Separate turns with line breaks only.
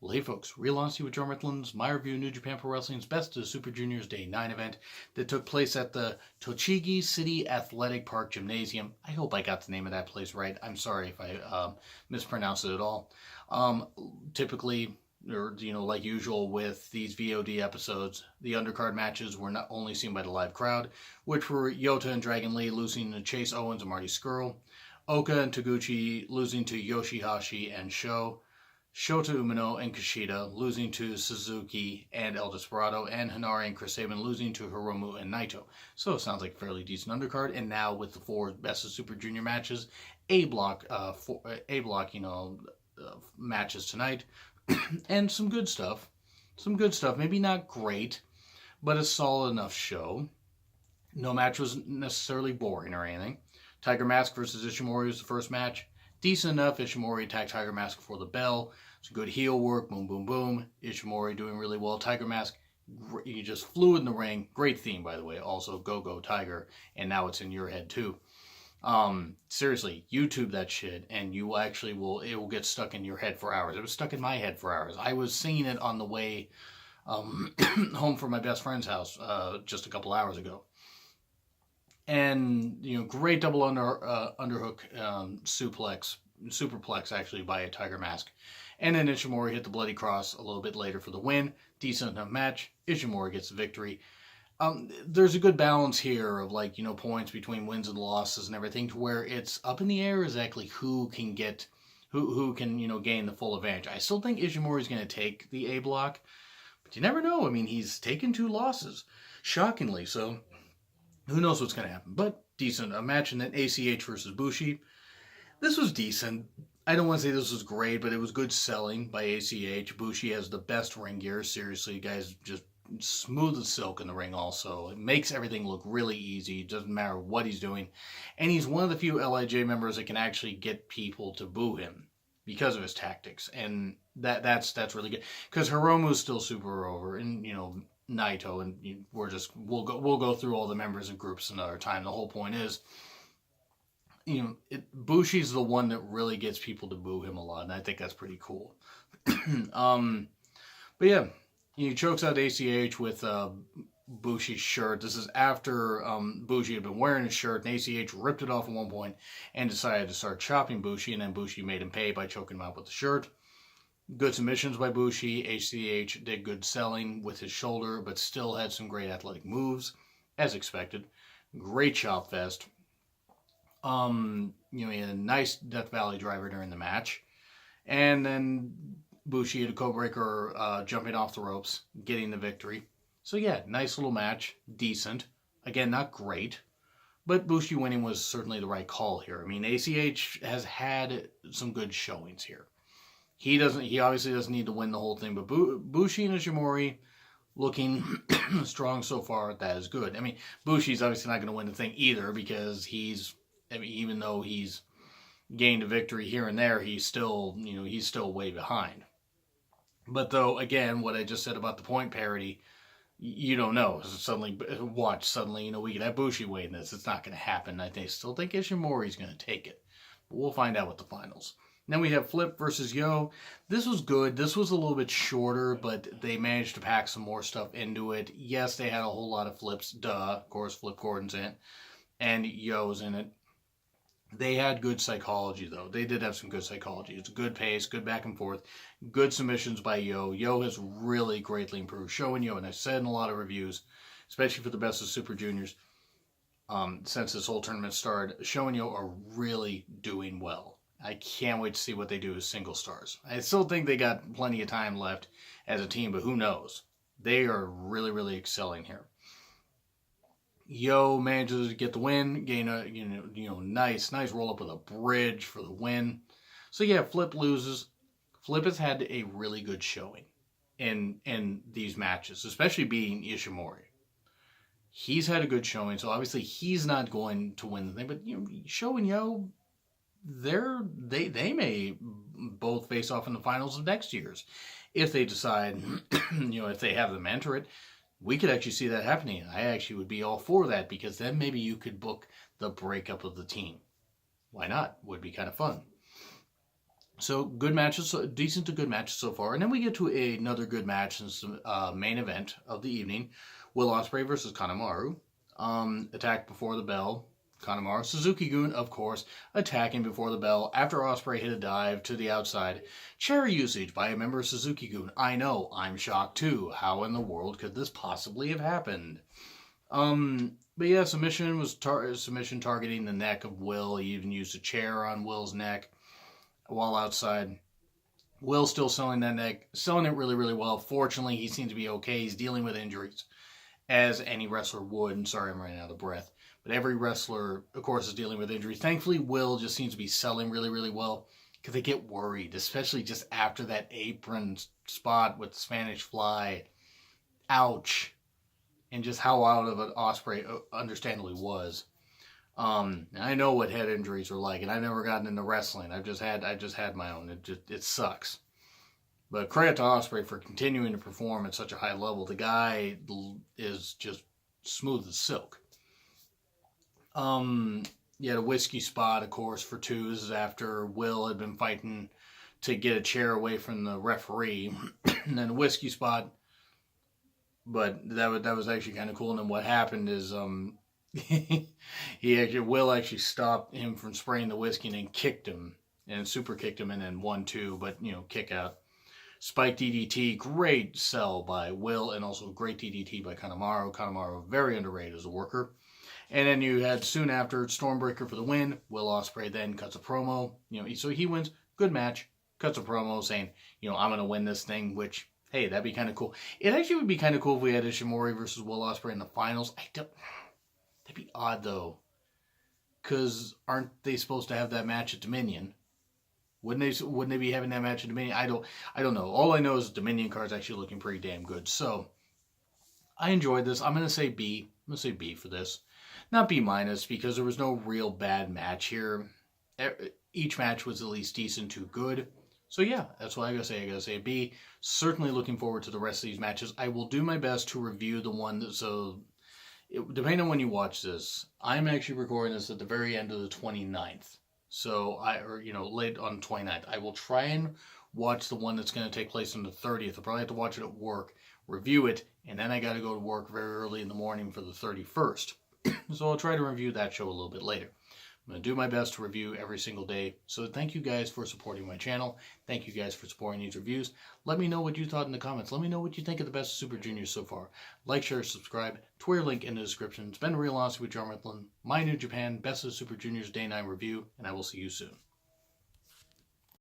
Well, hey folks, Real Honesty with Joe Mifflin's my review of New Japan Pro Wrestling's Best of Super Juniors Day 9 event that took place at the Tochigi City Athletic Park Gymnasium. I hope I got the name of that place right. I'm sorry if I mispronounced it at all. Typically, or like usual with these VOD episodes, the undercard matches were not only seen by the live crowd, which were Yota and Dragon Lee losing to Chase Owens and Marty Scurll, Oka and Taguchi losing to Yoshihashi and Shota Umino and Kushida losing to Suzuki and El Desperado, and Hanare and Chris Sabin losing to Hiromu and Naito. So it sounds like a fairly decent undercard. And now with the 4 Best of Super Junior matches, A block, matches tonight, and some good stuff. Maybe not great, but a solid enough show. No match was necessarily boring or anything. Tiger Mask versus Ishimori was the first match. Decent enough. Ishimori attacked Tiger Mask before the bell. It's good heel work. Boom, boom, boom. Ishimori doing really well. Tiger Mask, he just flew in the ring. Great theme, by the way. Also, Go Go Tiger. And now it's in your head, too. Seriously, YouTube that shit, and you actually it will get stuck in your head for hours. It was stuck in my head for hours. I was singing it on the way home from my best friend's house just a couple hours ago. And, great double underhook superplex actually by a Tiger Mask. And then Ishimori hit the Bloody Cross a little bit later for the win. Decent enough match. Ishimori gets the victory. There's a good balance here of points between wins and losses and everything, to where it's up in the air exactly who can gain the full advantage. I still think Ishimori's going to take the A block, but you never know. I mean, he's taken 2 losses, shockingly, so who knows what's going to happen. But decent. A match, and then ACH versus Bushi. This was decent. I don't want to say this was great, but it was good selling by ACH. Bushi has the best ring gear. Seriously, guys, just smooth as silk in the ring also. It makes everything look really easy. It doesn't matter what he's doing. And he's one of the few LIJ members that can actually get people to boo him because of his tactics. And that's really good. Because Hiromu's still super over. And, Naito, and we'll go through all the members and groups another time. The whole point is, Bushi's the one that really gets people to boo him a lot, and I think that's pretty cool. But yeah, he chokes out ACH with Bushi's shirt. This is after Bushi had been wearing his shirt, and ACH ripped it off at one point and decided to start chopping Bushi, and then Bushi made him pay by choking him out with the shirt. Good submissions by Bushi. ACH did good selling with his shoulder, but still had some great athletic moves, as expected. Great chop fest. He had a nice Death Valley driver during the match. And then Bushi had a Codebreaker jumping off the ropes, getting the victory. So yeah, nice little match. Decent. Again, not great. But Bushi winning was certainly the right call here. I mean, ACH has had some good showings here. He obviously doesn't need to win the whole thing, but Bushi and Ishimori looking strong so far. That is good. I mean, Bushi's obviously not going to win the thing either, because even though he's gained a victory here and there, he's still way behind. But though, again, what I just said about the point parity, you don't know. Suddenly, we could have Bushi win this. It's not going to happen. I still think Ishimori's going to take it. But we'll find out with the finals. Then we have Flip versus Yo. This was good. This was a little bit shorter, but they managed to pack some more stuff into it. Yes, they had a whole lot of flips. Duh. Of course, Flip Gordon's in it. And Yo's in it. They had good psychology, though. They did have some good psychology. It's a good pace, good back and forth, good submissions by Yo. Yo has really greatly improved. Sho and Yo, and I've said in a lot of reviews, especially for the Best of Super Juniors, since this whole tournament started, Sho and Yo are really doing well. I can't wait to see what they do as single stars. I still think they got plenty of time left as a team, but who knows? They are really, really excelling here. Yo manages to get the win, gain a nice roll up with a bridge for the win. So yeah, Flip loses. Flip has had a really good showing in these matches, especially beating Ishimori. He's had a good showing, so obviously he's not going to win the thing. But Sho and Yo, they may both face off in the finals of next year's if they decide, if they have them enter it. We could actually see that happening. I actually would be all for that, because then maybe you could book the breakup of the team. Why not? Would be kind of fun. So good matches, decent to good matches so far. And then we get to another good match in the main event of the evening. Will Ospreay versus Kanemaru. Attacked before the bell. Kanemaru. Suzuki-gun, of course, attacking before the bell after Ospreay hit a dive to the outside. Chair usage by a member of Suzuki-gun. I know, I'm shocked too. How in the world could this possibly have happened? But yeah, submission was submission targeting the neck of Will. He even used a chair on Will's neck while outside. Will still selling that neck, selling it really, really well. Fortunately, he seems to be okay. He's dealing with injuries, as any wrestler would. And sorry, I'm running out of breath. But every wrestler, of course, is dealing with injuries. Thankfully, Will just seems to be selling really, really well because they get worried, especially just after that apron spot with the Spanish Fly. Ouch. And just how out of an Ospreay understandably was. I know what head injuries are like, and I've never gotten into wrestling. I just had my own. It sucks. But credit to Ospreay for continuing to perform at such a high level. The guy is just smooth as silk. The whiskey spot, of course, for two. This is after Will had been fighting to get a chair away from the referee, and then a whiskey spot. But that was actually kind of cool. And then what happened is Will actually stopped him from spraying the whiskey and then kicked him and super kicked him and then 1-2, but kick out. Spike DDT, great sell by Will and also great DDT by Kanemaru. Kanemaru very underrated as a worker. And then you had soon after Stormbreaker for the win. Will Ospreay then cuts a promo. So he wins. Good match. Cuts a promo saying, I'm going to win this thing, which, hey, that'd be kind of cool. It actually would be kind of cool if we had Ishimori versus Will Ospreay in the finals. That'd be odd, though. Because aren't they supposed to have that match at Dominion? Wouldn't they be having that match at Dominion? I don't know. All I know is the Dominion card's actually looking pretty damn good. So, I enjoyed this. I'm going to say B. I'm going to say B for this. Not B minus, because there was no real bad match here. Each match was at least decent to good. So yeah, that's what I gotta say. I gotta say B. Certainly looking forward to the rest of these matches. I will do my best to review the one depending on when you watch this, I'm actually recording this at the very end of the 29th. So late on the 29th. I will try and watch the one that's going to take place on the 30th. I'll probably have to watch it at work, review it, and then I got to go to work very early in the morning for the 31st. So I'll try to review that show a little bit later. I'm going to do my best to review every single day. So thank you guys for supporting my channel. Thank you guys for supporting these reviews. Let me know what you thought in the comments. Let me know what you think of the best of Super Juniors so far. Like, share, subscribe. Twitter link in the description. It's been Real Honesty with John Ritlin, My New Japan Best of Super Juniors Day 9 review, and I will see you soon.